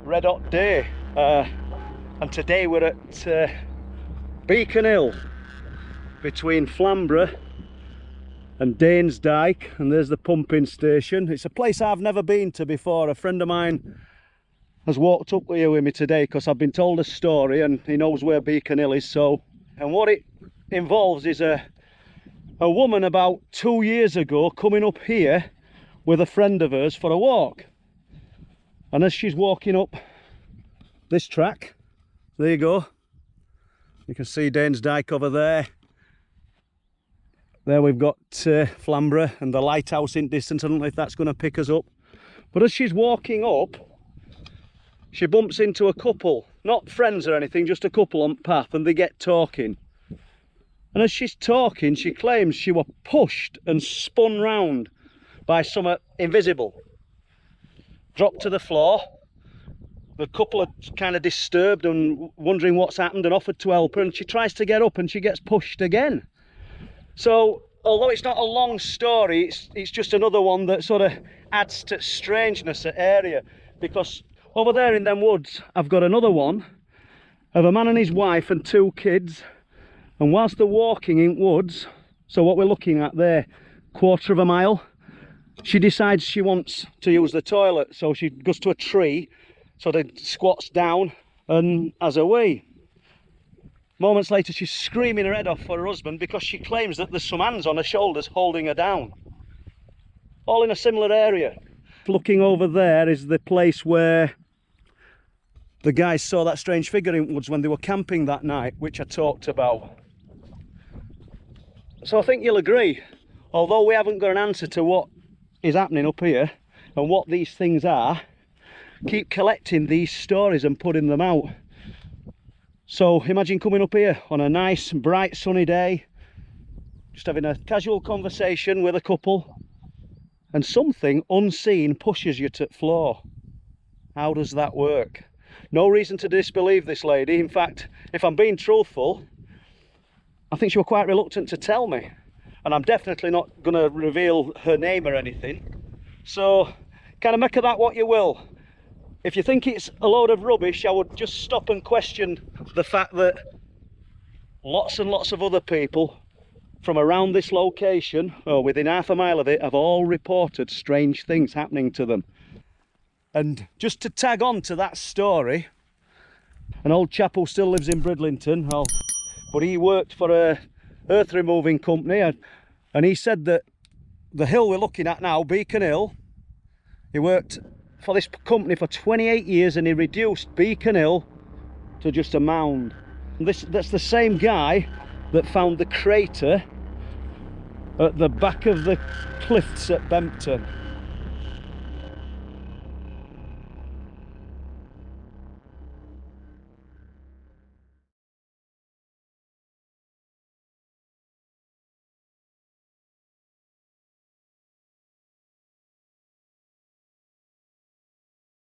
red hot day, and today we're at Beacon Hill between Flamborough and Danesdyke, and there's the pumping station. It's a place I've never been to before. A friend of mine has walked up here with me today because I've been told a story and he knows where Beacon Hill is. And what it involves is a woman about 2 years ago coming up here with a friend of hers for a walk, and as she's walking up this track, there you go, you can see Danesdyke over there. There we've got Flamborough and the lighthouse in distance. I don't know if that's going to pick us up, but as she's walking up, she bumps into a couple, not friends or anything, just a couple on the path, and they get talking. And as she's talking, she claims she was pushed and spun round by something invisible. Dropped to the floor. The couple are kind of disturbed and wondering what's happened and offered to help her, and she tries to get up and she gets pushed again. So, although it's not a long story, it's just another one that sort of adds to strangeness at area, because over there in them woods, I've got another one of a man and his wife and 2 kids, and whilst they're walking in woods, so what we're looking at there, 1/4 of a mile, she decides she wants to use the toilet, so she goes to a tree, sort of squats down and has a wee. Moments later, she's screaming her head off for her husband because she claims that there's some hands on her shoulders holding her down. All in a similar area. Looking over there is the place where the guys saw that strange figure in woods when they were camping that night, which I talked about. So I think you'll agree, although we haven't got an answer to what is happening up here and what these things are, keep collecting these stories and putting them out. So imagine coming up here on a nice bright sunny day, just having a casual conversation with a couple, and something unseen pushes you to the floor. How does that work? No reason to disbelieve this lady. In fact, if I'm being truthful, I think she was quite reluctant to tell me, and I'm definitely not going to reveal her name or anything. So kind of make of that what you will. If you think it's a load of rubbish, I would just stop and question the fact that lots and lots of other people from around this location, or within half a mile of it, have all reported strange things happening to them. And just to tag on to that story, an old chap who still lives in Bridlington, but he worked for a earth removing company, and he said that the hill we're looking at now, Beacon Hill, he worked for this company for 28 years and he reduced Beacon Hill to just a mound. And that's the same guy that found the crater at the back of the cliffs at Bempton.